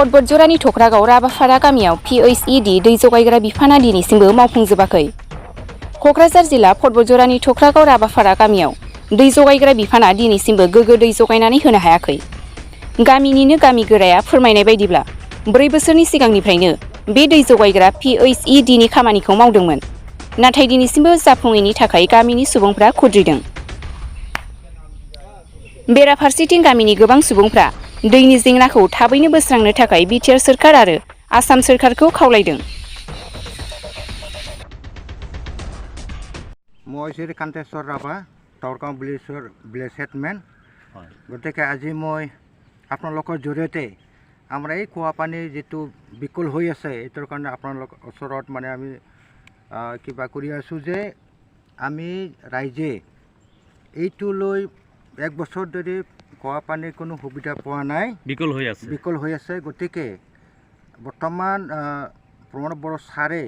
फड बतझरानि थख्रागाव राबाफारा गामियाव PHED दै जगायग्रा बिफाना दिनैसिमबो मावफुंजोबाखै। क'क्राझार जिल्ला फड बतझरानि थख्रागाव राबाफारा गामियाव दै जगायग्रा बिफाना दिनैसिमबो गोग्गो दै जगायनानै होनो हायाखै। गामिनिनो गामि गोराया फोरमायनाय बायदिब्ला 4 बोसोरनि सिगांनिफ्रायनो बे दै जगायग्रा PHED नि खामानिखौ मावदोंमोन। नाथाय दिनैसिमबो जाफुङैनि थाखाय गामिनि सुबुंफ्रा खुद्रिदों। बेराफारसेथिं गामिनि गोबां सुबुंफ्रा दैनि जेंनाखौ थाबैनो बोस्रांनो थाखाय बिटिआर सोरखार आरो आसाम सोरखारखौ खावलायदों। মই শ্ৰীকান্তেশ্বৰ ৰাভা টৰগাঁও ভিলেজ হেডমেন গতিকে আজি মই আপোনালোকৰ জৰিয়তে আমাৰ এই খোৱা পানীৰ যিটো বিকল হৈ আছে এইটোৰ কাৰণে আপোনালোকৰ ওচৰত মানে আমি কিবা কৰি আছোঁ যে আমি ৰাইজে এইটো লৈ 1 বছৰ ধৰি খোৱা পানীৰ কোনো সুবিধা পোৱা নাই, বিকল হৈ আছে। গতিকে বৰ্তমান প্ৰমোদ বড়ো ছাৰে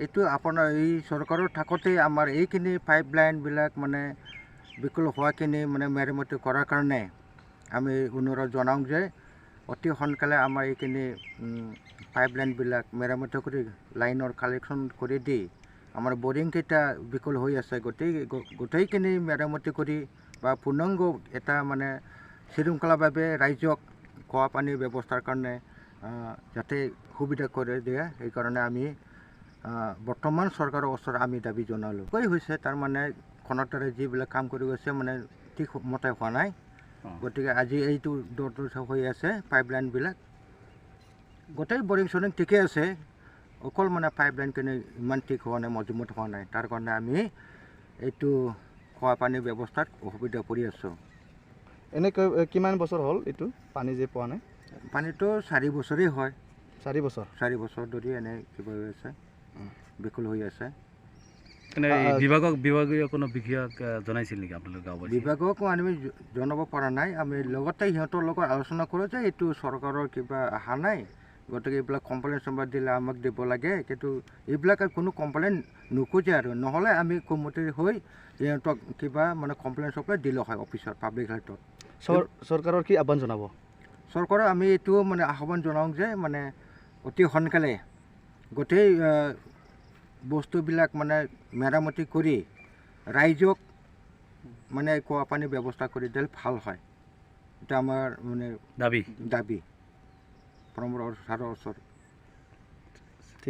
এইটো আপোনাৰ এই চৰকাৰৰ থাকোঁতে আমাৰ এইখিনি পাইপলাইনবিলাক মানে বিকল হোৱাখিনি মানে মেৰামতি কৰাৰ কাৰণে আমি অনুৰোধ জনাওঁ যে অতি সোনকালে আমাৰ এইখিনি পাইপলাইনবিলাক মেৰামতি কৰি লাইনৰ কালেকশ্যন কৰি দি আমাৰ বৰিংকেইটা বিকল হৈ আছে গোটেইখিনি মেৰামতি কৰি বা পূৰ্ণাংগ এটা মানে শৃংখলাভাৱে ৰাইজক খোৱা পানীৰ ব্যৱস্থাৰ কাৰণে যাতে সুবিধা কৰি দিয়ে সেইকাৰণে আমি বৰ্তমান চৰকাৰৰ ওচৰত আমি দাবী জনালোঁ। কৈ হৈছে তাৰমানে খনতাৰে যিবিলাক কাম কৰি গৈছে মানে ঠিক মতে হোৱা নাই। গতিকে আজি এইটো দৰটো হৈ আছে পাইপলাইনবিলাক গোটেই বৰিং চৰিং ঠিকে আছে, অকল মানে পাইপলাইনখিনি ইমান ঠিক হোৱা নাই, মজবুত হোৱা নাই। তাৰ কাৰণে আমি এইটো খোৱা পানীৰ ব্যৱস্থাত অসুবিধা পৰি আছোঁ। এনেকৈ কিমান বছৰ হ'ল এইটো পানী যে পোৱা নাই? পানীটো 4 বছৰেই হয়। 4 বছৰ ধৰি এনে কিবা হৈ আছে, বিকল হৈ আছে। বিভাগীয় কোনো বিষয়াক জনাইছিল নেকি আপোনালোকে গাঁওবাসী? বিভাগকো আমি জনাব পৰা নাই। আমি লগতে সিহঁতৰ লগত আলোচনা কৰোঁ যে এইটো চৰকাৰৰ কিবা অহা নাই, গতিকে এইবিলাক কমপ্লেইন চমপ্লেইন দিলে আমাক দিব লাগে, কিন্তু এইবিলাক কোনো কমপ্লেইন নোখোজে আৰু নহ'লে আমি কমিটি হৈ সিহঁতক কিবা মানে কমপ্লেইন চমপ্লেইন দিলে হয় অফিচত পাব্লিক হেল্থত। চৰকাৰৰ কি আহ্বান জনাব? চৰকাৰক আমি এইটো মানে আহ্বান জনাওঁ যে মানে অতি সোনকালে গোটেই বস্তুবিলাক মানে মেৰামতি কৰি ৰাইজক মানে খোৱা পানীৰ ব্যৱস্থা কৰি দিলে ভাল হয়। এটা আমাৰ মানে দাবী প্ৰমোদ ছাৰৰ ওচৰত।